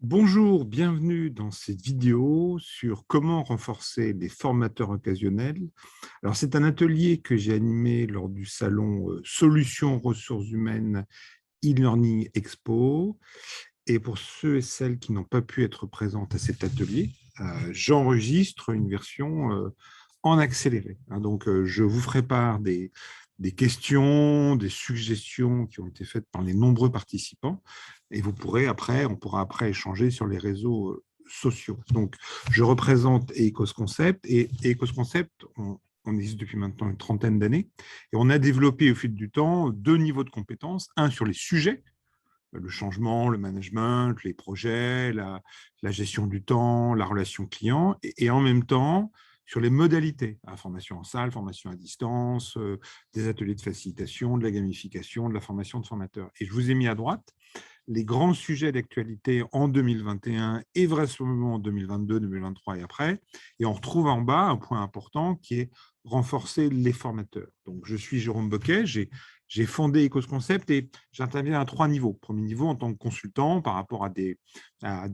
Bonjour, bienvenue dans cette vidéo sur comment renforcer les formateurs occasionnels. Alors, c'est un atelier que j'ai animé lors du salon Solutions ressources humaines e-learning expo. Et pour ceux et celles qui n'ont pas pu être présentes à cet atelier, j'enregistre une version en accéléré. Donc, je vous ferai part des questions, des suggestions qui ont été faites par les nombreux participants et on pourra après échanger sur les réseaux sociaux. Donc, je représente Ecos Concept et Ecos Concept, on existe depuis maintenant une trentaine d'années et on a développé au fil du temps deux niveaux de compétences, un sur les sujets, le changement, le management, les projets, la gestion du temps, la relation client, et en même temps sur les modalités, la formation en salle, formation à distance, des ateliers de facilitation, de la gamification, de la formation de formateurs. Et je vous ai mis à droite les grands sujets d'actualité en 2021 et vraisemblablement en 2022, 2023 et après. Et on retrouve en bas un point important qui est renforcer les formateurs. Donc, je suis Jérôme Boquet, j'ai fondé Ecos Concept et j'interviens à trois niveaux. Premier niveau, en tant que consultant par rapport à des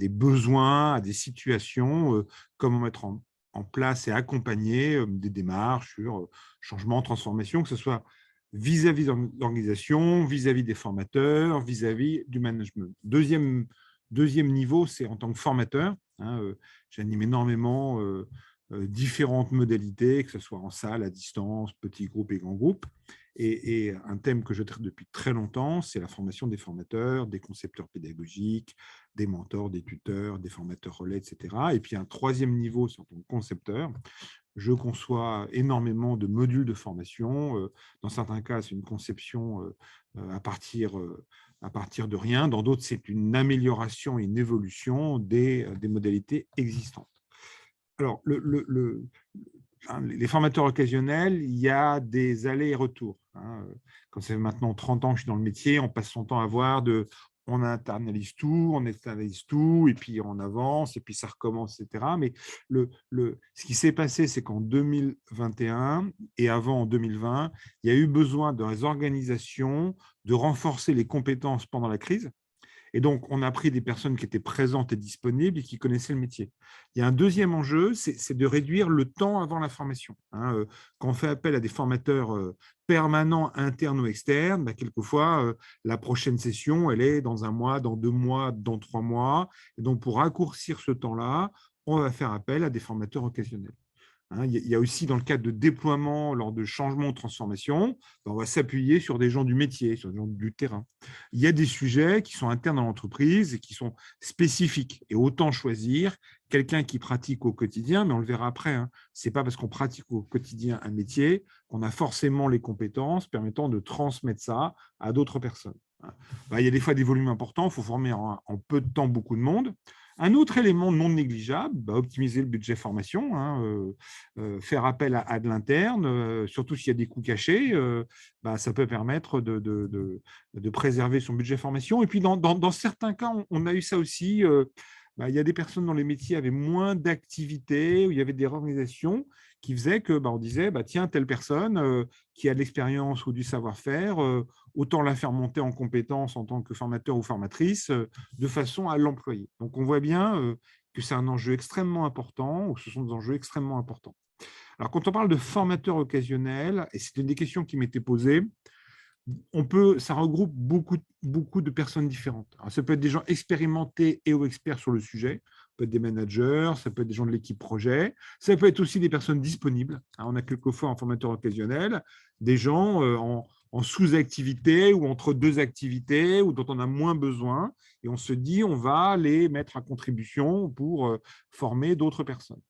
besoins, à des situations, comment mettre en place et accompagner des démarches sur changement, transformation, que ce soit vis-à-vis de l'organisation, vis-à-vis des formateurs, vis-à-vis du management. Deuxième niveau, c'est en tant que formateur. J'anime énormément différentes modalités, que ce soit en salle, à distance, petits groupes et grands groupes. Et un thème que je traite depuis très longtemps, c'est la formation des formateurs, des concepteurs pédagogiques, des mentors, des tuteurs, des formateurs relais, etc. Et puis un troisième niveau, c'est en tant que concepteur. Je conçois énormément de modules de formation. Dans certains cas, c'est une conception à partir de rien. Dans d'autres, c'est une amélioration et une évolution des modalités existantes. Alors, les formateurs occasionnels, il y a des allers et retours. Quand ça fait maintenant 30 ans que je suis dans le métier, on passe son temps à voir on internalise tout, et puis on avance, et puis ça recommence, etc. Mais ce qui s'est passé, c'est qu'en 2021 et avant en 2020, il y a eu besoin dans les organisations de renforcer les compétences pendant la crise. Et donc, on a pris des personnes qui étaient présentes et disponibles et qui connaissaient le métier. Il y a un deuxième enjeu, c'est de réduire le temps avant la formation. Quand on fait appel à des formateurs permanents, internes ou externes, quelquefois, la prochaine session, elle est dans un mois, dans 2 mois, dans 3 mois. Et donc, pour raccourcir ce temps-là, on va faire appel à des formateurs occasionnels. Il y a aussi, dans le cadre de déploiement, lors de changements ou transformations, on va s'appuyer sur des gens du métier, sur des gens du terrain. Il y a des sujets qui sont internes dans l'entreprise et qui sont spécifiques. Et autant choisir quelqu'un qui pratique au quotidien, mais on le verra après. Ce n'est pas parce qu'on pratique au quotidien un métier qu'on a forcément les compétences permettant de transmettre ça à d'autres personnes. Il y a des fois des volumes importants, il faut former en peu de temps beaucoup de monde. Un autre élément non négligeable, optimiser le budget formation, faire appel à de l'interne, surtout s'il y a des coûts cachés, ça peut permettre de préserver son budget formation. Et puis, dans certains cas, on a eu ça aussi. Il y a des personnes dans les métiers qui avaient moins d'activités, où il y avait des organisations qui faisaient que, on disait, tiens, telle personne qui a de l'expérience ou du savoir-faire, autant la faire monter en compétences en tant que formateur ou formatrice, de façon à l'employer. Donc, on voit bien que c'est un enjeu extrêmement important, ou ce sont des enjeux extrêmement importants. Alors, quand on parle de formateur occasionnel, et c'était une des questions qui m'étaient posées, ça regroupe beaucoup de personnes différentes. Alors, ça peut être des gens expérimentés et ou experts sur le sujet, ça peut être des managers, ça peut être des gens de l'équipe projet, ça peut être aussi des personnes disponibles. On a quelquefois en formateur occasionnel des gens en sous-activité ou entre deux activités ou dont on a moins besoin, et on se dit on va les mettre à contribution pour former d'autres personnes.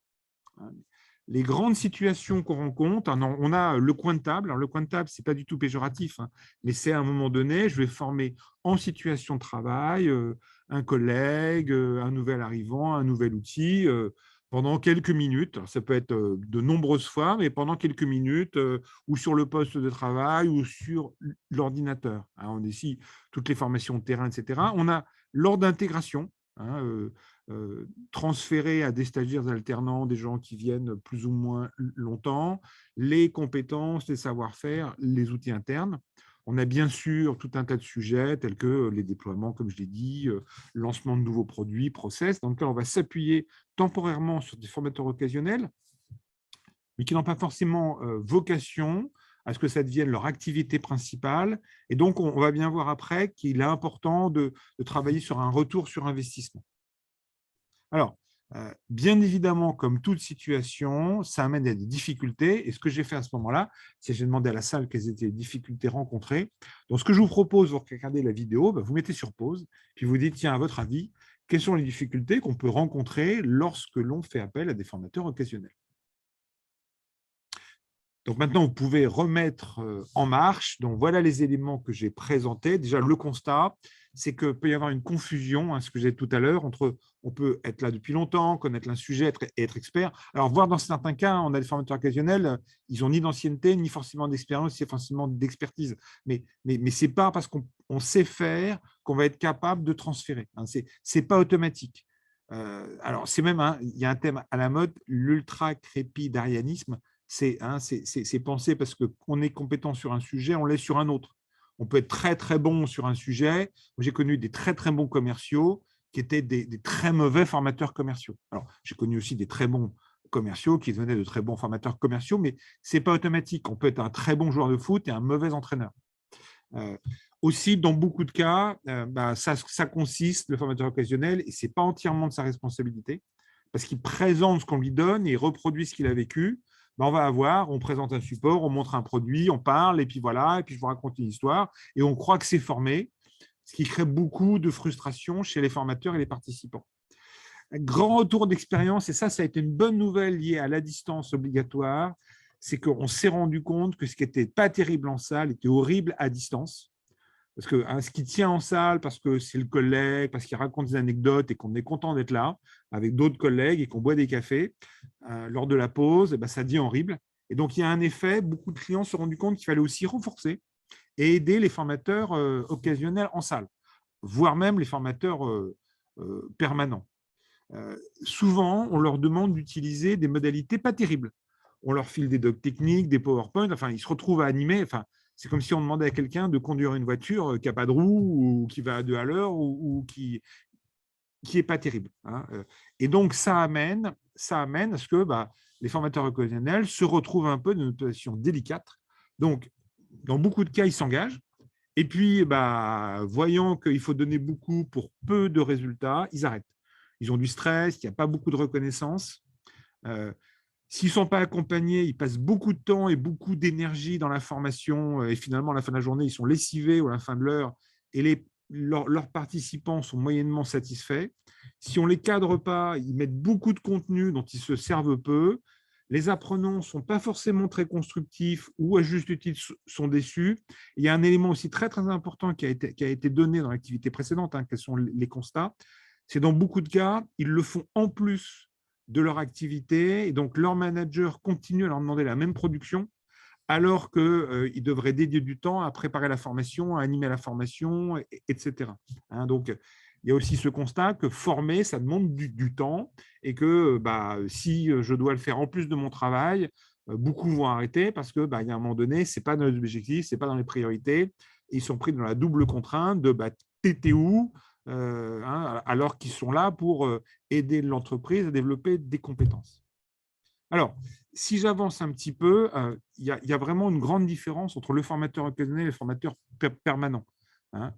Les grandes situations qu'on rencontre, on a le coin de table. Alors, le coin de table, ce n'est pas du tout péjoratif, mais c'est à un moment donné, je vais former en situation de travail un collègue, un nouvel arrivant, un nouvel outil pendant quelques minutes. Alors, ça peut être de nombreuses fois, mais pendant quelques minutes ou sur le poste de travail ou sur l'ordinateur. On a ici toutes les formations de terrain, etc. On a lors d'intégration, transférer à des stagiaires alternants, des gens qui viennent plus ou moins longtemps, les compétences, les savoir-faire, les outils internes. On a bien sûr tout un tas de sujets tels que les déploiements, comme je l'ai dit, lancement de nouveaux produits, process, dans lequel on va s'appuyer temporairement sur des formateurs occasionnels, mais qui n'ont pas forcément vocation à ce que ça devienne leur activité principale. Et donc, on va bien voir après qu'il est important de travailler sur un retour sur investissement. Alors, bien évidemment, comme toute situation, ça amène à des difficultés. Et ce que j'ai fait à ce moment-là, c'est que j'ai demandé à la salle quelles étaient les difficultés rencontrées. Donc, ce que je vous propose, vous regardez la vidéo, vous mettez sur pause, puis vous dites, tiens, à votre avis, quelles sont les difficultés qu'on peut rencontrer lorsque l'on fait appel à des formateurs occasionnels? Donc maintenant, vous pouvez remettre en marche. Donc voilà les éléments que j'ai présentés. Déjà, le constat, c'est qu'il peut y avoir une confusion, hein, ce que j'ai dit tout à l'heure, entre on peut être là depuis longtemps, connaître un sujet et être expert. Alors, voir dans certains cas, on a des formateurs occasionnels, ils n'ont ni d'ancienneté, ni forcément d'expérience, ni forcément d'expertise. Mais ce n'est pas parce qu'on sait faire qu'on va être capable de transférer. Hein. Ce n'est pas automatique. Alors, c'est même, hein, il y a un thème à la mode, l'ultra-crépidarianisme. C'est penser parce qu'on est compétent sur un sujet, on l'est sur un autre. On peut être très, très bon sur un sujet. J'ai connu des très, très bons commerciaux qui étaient des très mauvais formateurs commerciaux. Alors, j'ai connu aussi des très bons commerciaux qui devenaient de très bons formateurs commerciaux, mais ce n'est pas automatique. On peut être un très bon joueur de foot et un mauvais entraîneur. Aussi, dans beaucoup de cas, ça consiste, le formateur occasionnel, et ce n'est pas entièrement de sa responsabilité, parce qu'il présente ce qu'on lui donne et il reproduit ce qu'il a vécu. On va avoir, on présente un support, on montre un produit, on parle, et puis voilà, et puis je vous raconte une histoire, et on croit que c'est formé, ce qui crée beaucoup de frustration chez les formateurs et les participants. Un grand retour d'expérience, et ça a été une bonne nouvelle liée à la distance obligatoire, c'est qu'on s'est rendu compte que ce qui n'était pas terrible en salle était horrible à distance. Parce que hein, ce qui tient en salle, parce que c'est le collègue, parce qu'il raconte des anecdotes et qu'on est content d'être là avec d'autres collègues et qu'on boit des cafés lors de la pause, et ben, ça devient horrible. Et donc, il y a un effet, beaucoup de clients se sont rendus compte qu'il fallait aussi renforcer et aider les formateurs occasionnels en salle, voire même les formateurs permanents. Souvent, on leur demande d'utiliser des modalités pas terribles. On leur file des docs techniques, des PowerPoint, enfin, ils se retrouvent à animer. Enfin, c'est comme si on demandait à quelqu'un de conduire une voiture qui n'a pas de roue ou qui va à 2 à l'heure ou qui n'est pas terrible. Hein. Et donc, ça amène à ce que les formateurs occasionnels se retrouvent un peu dans une position délicate. Donc, dans beaucoup de cas, ils s'engagent. Et puis, voyant qu'il faut donner beaucoup pour peu de résultats, ils arrêtent. Ils ont du stress, il n'y a pas beaucoup de reconnaissance. S'ils ne sont pas accompagnés, ils passent beaucoup de temps et beaucoup d'énergie dans la formation et finalement, à la fin de la journée, ils sont lessivés ou à la fin de l'heure et leurs participants sont moyennement satisfaits. Si on ne les cadre pas, ils mettent beaucoup de contenu dont ils se servent peu. Les apprenants ne sont pas forcément très constructifs ou à juste titre sont déçus. Il y a un élément aussi très, très important qui a été donné dans l'activité précédente, hein, quels sont les constats. C'est dans beaucoup de cas, ils le font en plus de leur activité et donc leur manager continue à leur demander la même production alors qu'ils devraient dédier du temps à préparer la formation, à animer la formation, etc. Hein, donc, il y a aussi ce constat que former, ça demande du temps et que si je dois le faire en plus de mon travail, beaucoup vont arrêter parce qu'il y a un moment donné, ce n'est pas dans les objectifs, ce n'est pas dans les priorités. Et ils sont pris dans la double contrainte de t'étais où alors qu'ils sont là pour aider l'entreprise à développer des compétences. Alors, si j'avance un petit peu, il y a vraiment une grande différence entre le formateur occasionnel et le formateur permanent. Hein.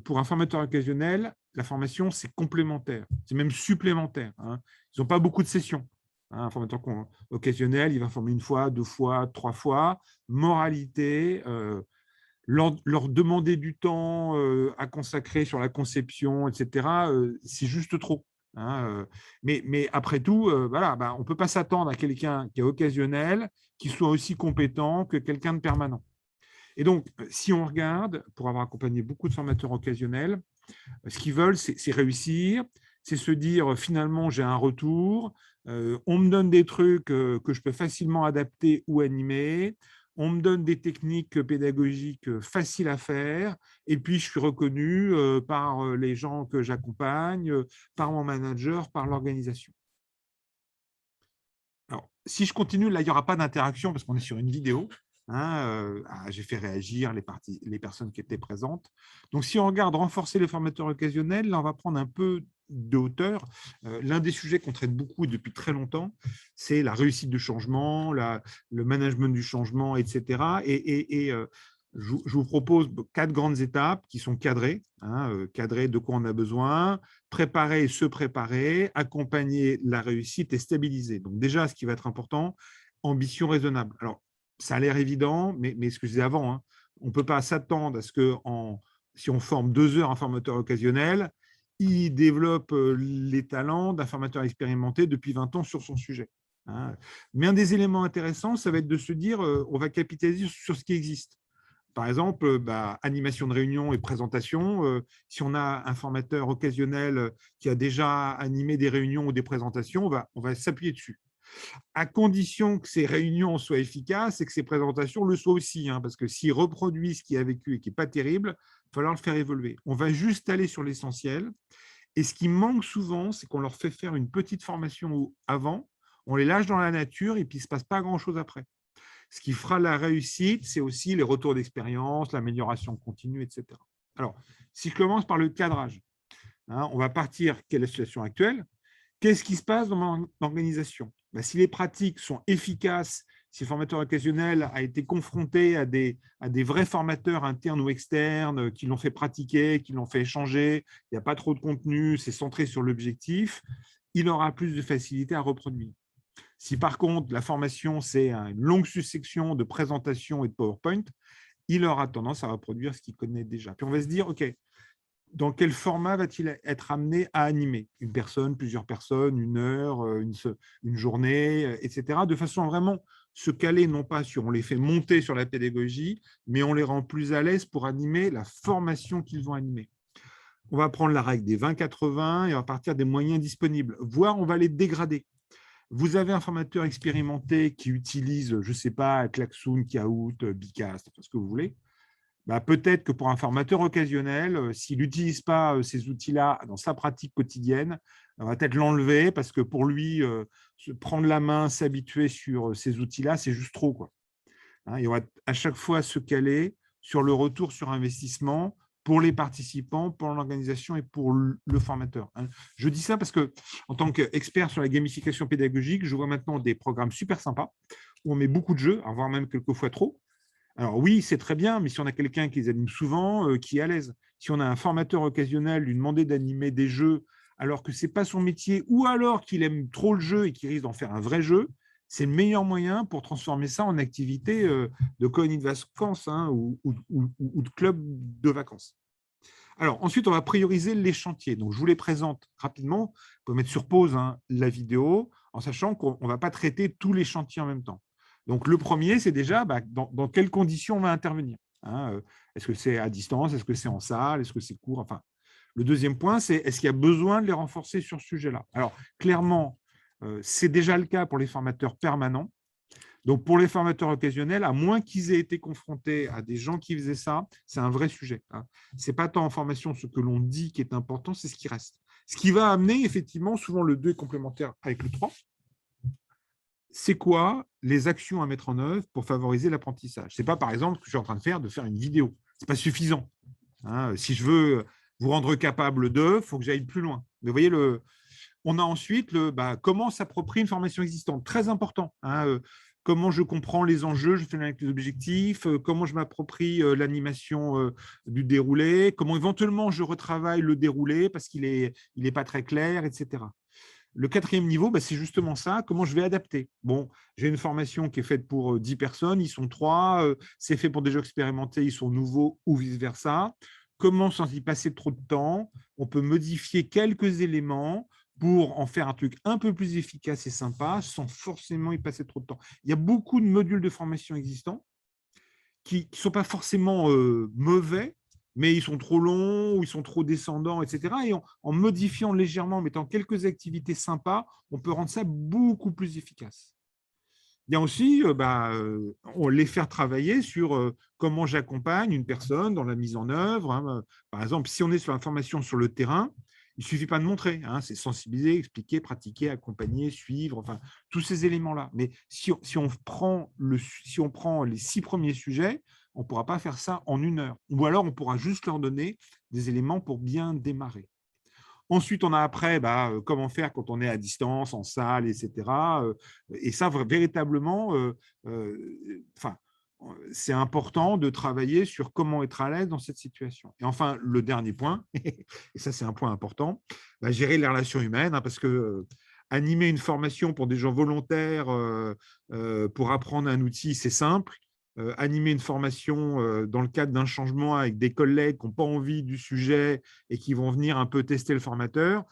Pour un formateur occasionnel, la formation, c'est complémentaire, c'est même supplémentaire. Hein. Ils n'ont pas beaucoup de sessions. Hein. Un formateur occasionnel, il va former 1 fois, 2 fois, 3 fois. Moralité, leur demander du temps à consacrer sur la conception, etc., c'est juste trop. Hein, mais après tout, on ne peut pas s'attendre à quelqu'un qui est occasionnel, qui soit aussi compétent que quelqu'un de permanent. Et donc, si on regarde, pour avoir accompagné beaucoup de formateurs occasionnels, ce qu'ils veulent, c'est réussir, c'est se dire finalement, j'ai un retour, on me donne des trucs que je peux facilement adapter ou animer, on me donne des techniques pédagogiques faciles à faire, et puis je suis reconnu par les gens que j'accompagne, par mon manager, par l'organisation. Alors, si je continue, là, il n'y aura pas d'interaction parce qu'on est sur une vidéo. J'ai fait réagir les personnes qui étaient présentes. Donc, si on regarde renforcer les formateurs occasionnels, là, on va prendre un peu de hauteur. L'un des sujets qu'on traite beaucoup depuis très longtemps, c'est la réussite du changement, le management du changement, etc. Je vous propose 4 grandes étapes qui sont cadrées. Cadrer de quoi on a besoin, préparer et se préparer, accompagner la réussite et stabiliser. Donc déjà, ce qui va être important, ambition raisonnable. Alors, ça a l'air évident, mais ce que je disais avant, on ne peut pas s'attendre à ce que si on forme 2 heures un formateur occasionnel, il développe les talents d'un formateur expérimenté depuis 20 ans sur son sujet. Mais un des éléments intéressants, ça va être de se dire, on va capitaliser sur ce qui existe. Par exemple, animation de réunion et présentation. Si on a un formateur occasionnel qui a déjà animé des réunions ou des présentations, on va s'appuyer dessus. À condition que ces réunions soient efficaces et que ces présentations le soient aussi, parce que s'il reproduit ce qu'il a vécu et qui n'est pas terrible, il va falloir le faire évoluer. On va juste aller sur l'essentiel. Et ce qui manque souvent, c'est qu'on leur fait faire une petite formation avant, on les lâche dans la nature et puis il ne se passe pas grand-chose après. Ce qui fera la réussite, c'est aussi les retours d'expérience, l'amélioration continue, etc. Alors, si je commence par le cadrage, on va partir, quelle est la situation actuelle? Qu'est-ce qui se passe dans mon organisation? Si les pratiques sont efficaces, si le formateur occasionnel a été confronté à des vrais formateurs internes ou externes qui l'ont fait pratiquer, qui l'ont fait échanger, il n'y a pas trop de contenu, c'est centré sur l'objectif, il aura plus de facilité à reproduire. Si par contre, la formation, c'est une longue succession de présentations et de PowerPoint, il aura tendance à reproduire ce qu'il connaît déjà. Puis on va se dire, OK, dans quel format va-t-il être amené à animer? Une personne, plusieurs personnes, 1 heure, une journée, etc. De façon à vraiment se caler, non pas sur, on les fait monter sur la pédagogie, mais on les rend plus à l'aise pour animer la formation qu'ils vont animer. On va prendre la règle des 20-80 et on va partir des moyens disponibles, voire on va les dégrader. Vous avez un formateur expérimenté qui utilise, je ne sais pas, Klaxoon, Kahoot, Bicast, ce que vous voulez. Peut-être que pour un formateur occasionnel, s'il n'utilise pas ces outils-là dans sa pratique quotidienne, on va peut-être l'enlever parce que pour lui, prendre la main, s'habituer sur ces outils-là, c'est juste trop, quoi. Et on va à chaque fois se caler sur le retour sur investissement pour les participants, pour l'organisation et pour le formateur. Je dis ça parce que, en tant qu'expert sur la gamification pédagogique, je vois maintenant des programmes super sympas où on met beaucoup de jeux, voire même quelquefois trop. Alors oui, c'est très bien, mais si on a quelqu'un qui les anime souvent, qui est à l'aise. Si on a un formateur occasionnel, lui demander d'animer des jeux alors que ce n'est pas son métier, ou alors qu'il aime trop le jeu et qu'il risque d'en faire un vrai jeu, c'est le meilleur moyen pour transformer ça en activité de colonie de vacances ou de club de vacances. Alors, ensuite, on va prioriser les chantiers. Donc, je vous les présente rapidement. Vous pouvez mettre sur pause la vidéo en sachant qu'on ne va pas traiter tous les chantiers en même temps. Donc, le premier, c'est déjà dans quelles conditions on va intervenir. Est-ce que c'est à distance? Est-ce que c'est en salle? Est-ce que c'est court? Enfin, le deuxième point, c'est est-ce qu'il y a besoin de les renforcer sur ce sujet-là? Alors, clairement, c'est déjà le cas pour les formateurs permanents. Donc, pour les formateurs occasionnels, à moins qu'ils aient été confrontés à des gens qui faisaient ça, c'est un vrai sujet. Ce n'est pas tant en formation ce que l'on dit qui est important, c'est ce qui reste. Ce qui va amener, effectivement, souvent le 2 est complémentaire avec le 3, c'est quoi les actions à mettre en œuvre pour favoriser l'apprentissage? Ce n'est pas, par exemple, ce que je suis en train de faire une vidéo. Ce n'est pas suffisant. Si je veux vous rendre capable de, il faut que j'aille plus loin. Mais vous voyez, on a ensuite comment s'approprier une formation existante. Très important. Comment je comprends les enjeux, je fais avec les objectifs, comment je m'approprie l'animation du déroulé, comment éventuellement je retravaille le déroulé parce qu'il est pas très clair, etc. Le 4e niveau, c'est justement ça, comment je vais adapter. Bon, j'ai une formation qui est faite pour 10 personnes, ils sont 3, c'est fait pour des jeux expérimentés, ils sont nouveaux ou vice-versa. Comment, sans y passer trop de temps, on peut modifier quelques éléments pour en faire un truc un peu plus efficace et sympa, sans forcément y passer trop de temps. Il y a beaucoup de modules de formation existants qui ne sont pas forcément mauvais, mais ils sont trop longs ou ils sont trop descendants, etc. Et en modifiant légèrement, en mettant quelques activités sympas, on peut rendre ça beaucoup plus efficace. Il y a aussi les faire travailler sur comment j'accompagne une personne dans la mise en œuvre. Par exemple, si on est sur la formation sur le terrain, Il ne suffit pas de montrer, hein, c'est sensibiliser, expliquer, pratiquer, accompagner, suivre, enfin, tous ces éléments-là. Mais si on prend les 6 premiers sujets, on ne pourra pas faire ça en 1 heure. Ou alors, on pourra juste leur donner des éléments pour bien démarrer. Ensuite, on a après comment faire quand on est à distance, en salle, etc. Et ça, véritablement, enfin, c'est important de travailler sur comment être à l'aise dans cette situation. Et enfin, le dernier point, et ça c'est un point important, gérer les relations humaines, hein, parce que animer une formation pour des gens volontaires pour apprendre un outil, c'est simple. Animer une formation dans le cadre d'un changement avec des collègues qui n'ont pas envie du sujet et qui vont venir un peu tester le formateur,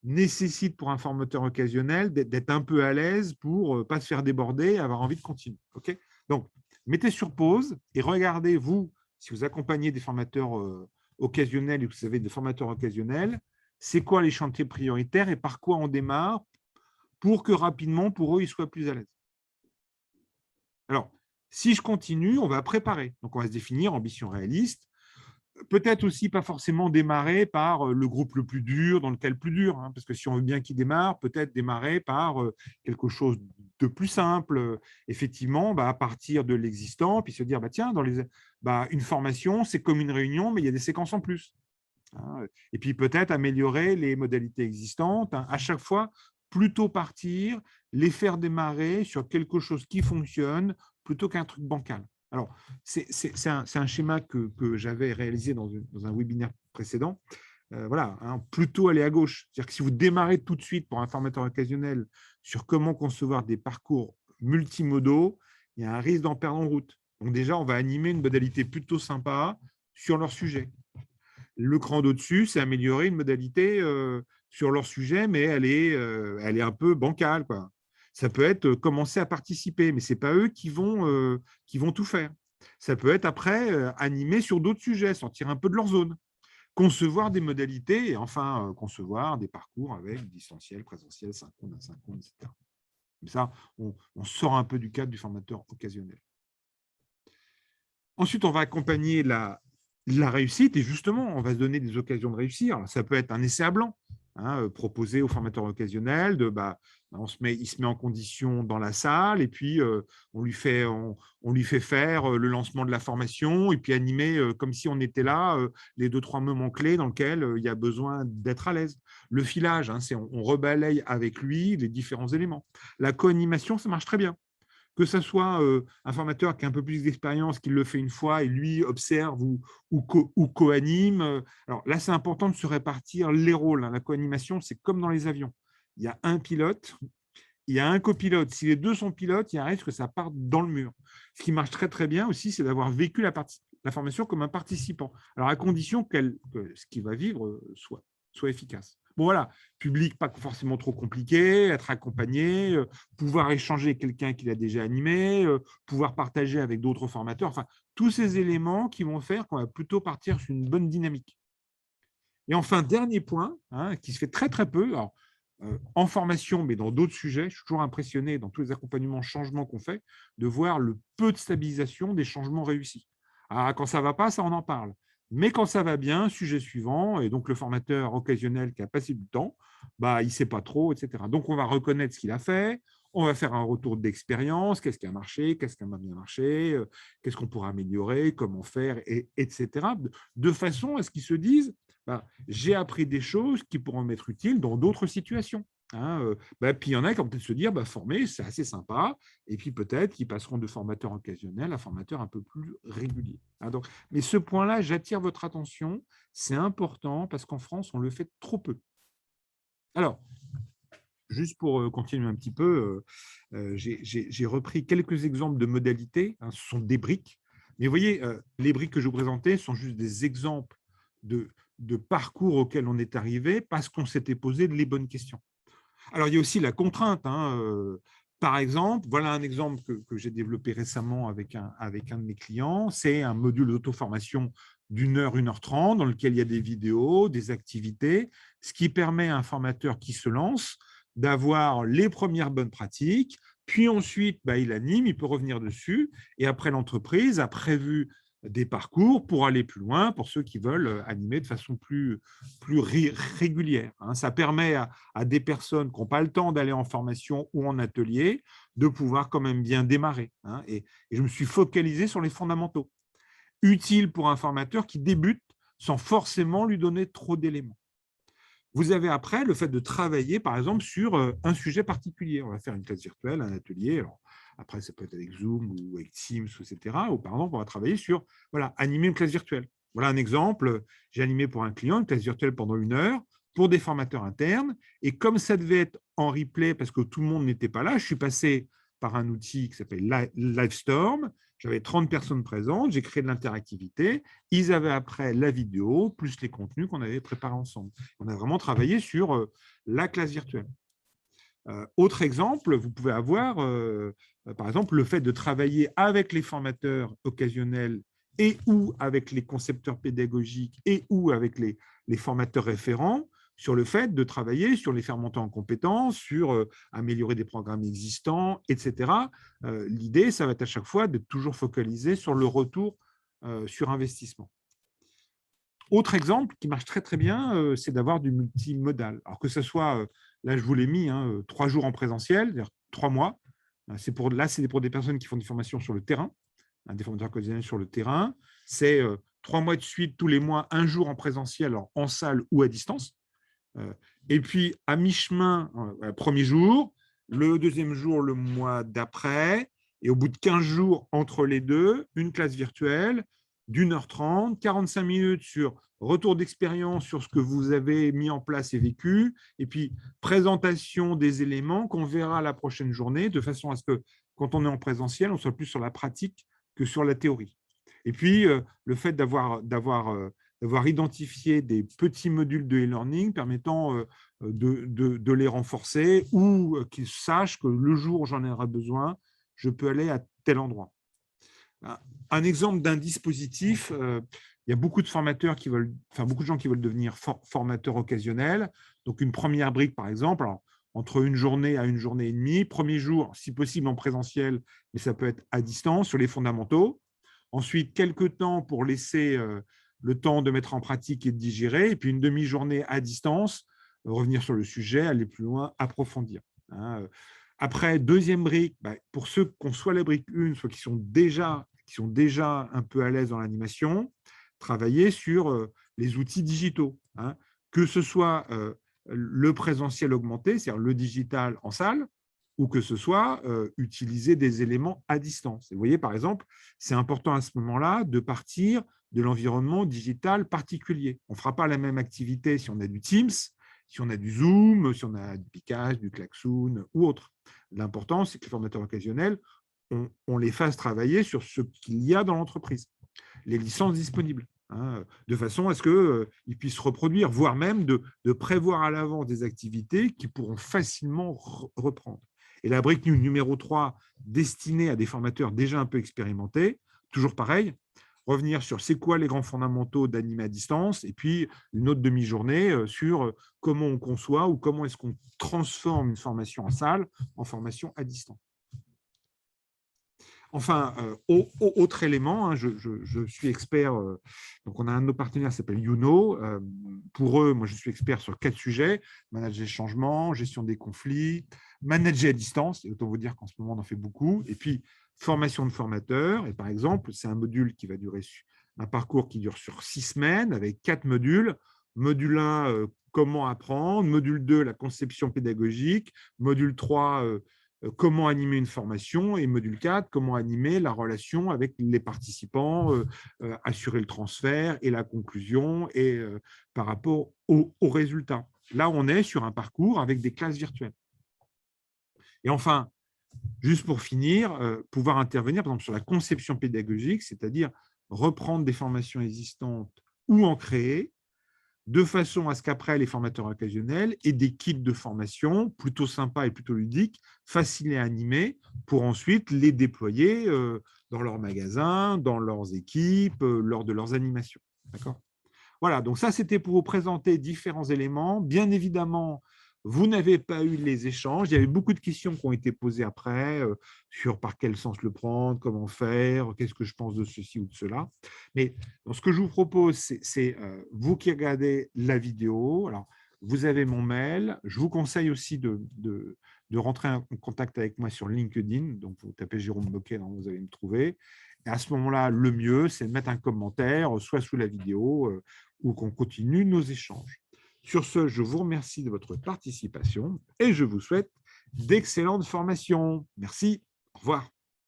nécessite pour un formateur occasionnel d'être un peu à l'aise pour ne pas se faire déborder et avoir envie de continuer. Okay, donc, mettez sur pause et regardez, vous, si vous accompagnez des formateurs occasionnels et que vous avez des formateurs occasionnels, c'est quoi les chantiers prioritaires et par quoi on démarre pour que rapidement, pour eux, ils soient plus à l'aise. Alors, si je continue, on va préparer. Donc, on va se définir ambition réaliste. Peut-être aussi pas forcément démarrer par le groupe le plus dur, dans le cas le plus dur, hein, parce que si on veut bien qu'il démarre, peut-être démarrer par quelque chose de plus simple, effectivement, à partir de l'existant, puis se dire, tiens, une formation, c'est comme une réunion, mais il y a des séquences en plus. Hein. Et puis peut-être améliorer les modalités existantes, hein, à chaque fois, plutôt partir, les faire démarrer sur quelque chose qui fonctionne, plutôt qu'un truc bancal. Alors, c'est un schéma que j'avais réalisé dans un webinaire précédent. Voilà, hein, plutôt aller à gauche. C'est-à-dire que si vous démarrez tout de suite pour un formateur occasionnel sur comment concevoir des parcours multimodaux, il y a un risque d'en perdre en route. Donc déjà, on va animer une modalité plutôt sympa sur leur sujet. Le cran d'au-dessus, c'est améliorer une modalité sur leur sujet, mais elle est un peu bancale, quoi. Ça peut être commencer à participer, mais ce n'est pas eux qui vont tout faire. Ça peut être après animer sur d'autres sujets, sortir un peu de leur zone, concevoir des modalités et enfin concevoir des parcours avec distanciel, présentiel, synchrone, asynchrone, etc. Comme ça, on sort un peu du cadre du formateur occasionnel. Ensuite, on va accompagner la réussite et justement, on va se donner des occasions de réussir. Alors, ça peut être un essai à blanc, hein, proposé au formateur occasionnel, il se met en condition dans la salle et puis on lui fait faire le lancement de la formation et puis animer comme si on était là les 2-3 moments clés dans lesquels il y a besoin d'être à l'aise. Le filage, hein, on rebalaye avec lui les différents éléments. La co-animation, ça marche très bien. Que ce soit un formateur qui a un peu plus d'expérience, qui le fait une fois et lui observe ou co-anime. Alors là, c'est important de se répartir les rôles. Hein. La co-animation, c'est comme dans les avions. Il y a un pilote, il y a un copilote. Si les deux sont pilotes, il y a un risque que ça parte dans le mur. Ce qui marche très, très bien aussi, c'est d'avoir vécu la formation comme un participant. Alors, à condition que ce qu'il va vivre soit efficace. Bon, voilà, public pas forcément trop compliqué, être accompagné, pouvoir échanger avec quelqu'un qui l'a déjà animé, pouvoir partager avec d'autres formateurs, enfin, tous ces éléments qui vont faire qu'on va plutôt partir sur une bonne dynamique. Et enfin, dernier point, hein, qui se fait très, très peu, alors, en formation, mais dans d'autres sujets, je suis toujours impressionné dans tous les accompagnements changements qu'on fait, de voir le peu de stabilisation des changements réussis. Ah, quand ça ne va pas, ça, on en parle. Mais quand ça va bien, sujet suivant, et donc le formateur occasionnel qui a passé du temps, il ne sait pas trop, etc. Donc, on va reconnaître ce qu'il a fait, on va faire un retour d'expérience, qu'est-ce qui a marché, qu'est-ce qui a bien marché, qu'est-ce qu'on pourra améliorer, comment faire, etc. De façon à ce qu'ils se disent, j'ai appris des choses qui pourront m'être utiles dans d'autres situations. Hein, puis il y en a qui vont peut-être se dire, former, c'est assez sympa, et puis peut-être qu'ils passeront de formateur occasionnel à formateur un peu plus régulier. Hein, donc, mais ce point-là, j'attire votre attention, c'est important parce qu'en France, on le fait trop peu. Alors, juste pour continuer un petit peu, j'ai repris quelques exemples de modalités, hein, ce sont des briques, mais vous voyez, les briques que je vous présentais sont juste des exemples de parcours auxquels on est arrivé parce qu'on s'était posé les bonnes questions. Alors, il y a aussi la contrainte. Hein, par exemple, voilà un exemple que j'ai développé récemment avec un de mes clients. C'est un module d'auto-formation d'1 heure, 1h30, dans lequel il y a des vidéos, des activités, ce qui permet à un formateur qui se lance d'avoir les premières bonnes pratiques, puis ensuite, il anime, il peut revenir dessus, et après, l'entreprise a prévu des parcours pour aller plus loin, pour ceux qui veulent animer de façon plus régulière. Ça permet à des personnes qui n'ont pas le temps d'aller en formation ou en atelier de pouvoir quand même bien démarrer. Et je me suis focalisé sur les fondamentaux, utiles pour un formateur qui débute sans forcément lui donner trop d'éléments. Vous avez après le fait de travailler, par exemple, sur un sujet particulier. On va faire une classe virtuelle, un atelier. Alors, après, ça peut être avec Zoom ou avec Teams, etc. Ou par exemple, on va travailler sur animer une classe virtuelle. Voilà un exemple. J'ai animé pour un client une classe virtuelle pendant 1 heure pour des formateurs internes. Et comme ça devait être en replay parce que tout le monde n'était pas là, je suis passé par un outil qui s'appelle Livestorm. J'avais 30 personnes présentes, j'ai créé de l'interactivité. Ils avaient après la vidéo, plus les contenus qu'on avait préparés ensemble. On a vraiment travaillé sur la classe virtuelle. Autre exemple, vous pouvez avoir, par exemple, le fait de travailler avec les formateurs occasionnels et ou avec les concepteurs pédagogiques et ou avec les formateurs référents sur le fait de travailler sur les faire monter en compétences, sur améliorer des programmes existants, etc. L'idée, ça va être à chaque fois de toujours focaliser sur le retour sur investissement. Autre exemple qui marche très très bien, c'est d'avoir du multimodal. Alors que ce soit, là je vous l'ai mis, 3 jours en présentiel, c'est-à-dire 3 mois. C'est pour des personnes qui font des formations sur le terrain, des formateurs quotidiens sur le terrain. C'est 3 mois de suite, tous les mois, 1 jour en présentiel, alors en salle ou à distance. Et puis à mi-chemin, premier jour, le deuxième jour, le mois d'après, et au bout de 15 jours entre les deux, une classe virtuelle d'1h30, 45 minutes sur retour d'expérience sur ce que vous avez mis en place et vécu, et puis présentation des éléments qu'on verra la prochaine journée, de façon à ce que quand on est en présentiel, on soit plus sur la pratique que sur la théorie. Et puis, le fait d'avoir identifié des petits modules de e-learning permettant de les renforcer ou qu'ils sachent que le jour où j'en aurai besoin, je peux aller à tel endroit. Un exemple d'un dispositif, il y a beaucoup de formateurs qui veulent, beaucoup de gens qui veulent devenir formateurs occasionnels. Donc, une première brique, par exemple, alors, entre une journée à une journée et demie, premier jour, si possible en présentiel, mais ça peut être à distance, sur les fondamentaux. Ensuite, quelques temps pour laisser le temps de mettre en pratique et de digérer, et puis une demi-journée à distance, revenir sur le sujet, aller plus loin, approfondir. Après, deuxième brique, pour ceux qui ont soit la brique 1, soit qui sont déjà un peu à l'aise dans l'animation, travailler sur les outils digitaux, que ce soit le présentiel augmenté, c'est-à-dire le digital en salle, ou que ce soit utiliser des éléments à distance. Et vous voyez, par exemple, c'est important à ce moment-là de partir de l'environnement digital particulier. On ne fera pas la même activité si on a du Teams, si on a du Zoom, si on a du Picage, du Klaxoon ou autre. L'important, c'est que les formateurs occasionnels, on les fasse travailler sur ce qu'il y a dans l'entreprise, les licences disponibles, de façon à ce qu'ils puissent reproduire, voire même de prévoir à l'avance des activités qui pourront facilement reprendre. Et la brique numéro 3, destinée à des formateurs déjà un peu expérimentés, toujours pareil, revenir sur c'est quoi les grands fondamentaux d'animer à distance, et puis une autre demi-journée sur comment on conçoit ou comment est-ce qu'on transforme une formation en salle en formation à distance. Enfin, autre élément, je suis expert, donc on a un de nos partenaires qui s'appelle Youno. Pour eux, moi je suis expert sur 4 sujets: manager les changements, gestion des conflits, manager à distance, et autant vous dire qu'en ce moment on en fait beaucoup, et puis formation de formateurs. Et par exemple, c'est un module qui va durer, un parcours qui dure sur 6 semaines avec 4 modules. Module 1, comment apprendre, module 2, la conception pédagogique, module 3, comment animer une formation, et module 4, comment animer la relation avec les participants, assurer le transfert et la conclusion et par rapport aux résultats. Là, on est sur un parcours avec des classes virtuelles. Et enfin, juste pour finir, pouvoir intervenir par exemple sur la conception pédagogique, c'est-à-dire reprendre des formations existantes ou en créer, de façon à ce qu'après, les formateurs occasionnels aient des kits de formation plutôt sympas et plutôt ludiques, faciles à animer, pour ensuite les déployer dans leurs magasins, dans leurs équipes, lors de leurs animations. D'accord ? Voilà, donc ça, c'était pour vous présenter différents éléments. Bien évidemment, Vous n'avez pas eu les échanges. Il y avait beaucoup de questions qui ont été posées après sur par quel sens le prendre, comment faire, qu'est-ce que je pense de ceci ou de cela. Mais donc, ce que je vous propose, c'est vous qui regardez la vidéo. Alors, vous avez mon mail. Je vous conseille aussi de rentrer en contact avec moi sur LinkedIn. Donc, vous tapez Jérôme Boquet, vous allez me trouver. Et à ce moment-là, le mieux, c'est de mettre un commentaire, soit sous la vidéo, ou qu'on continue nos échanges. Sur ce, je vous remercie de votre participation et je vous souhaite d'excellentes formations. Merci. Au revoir.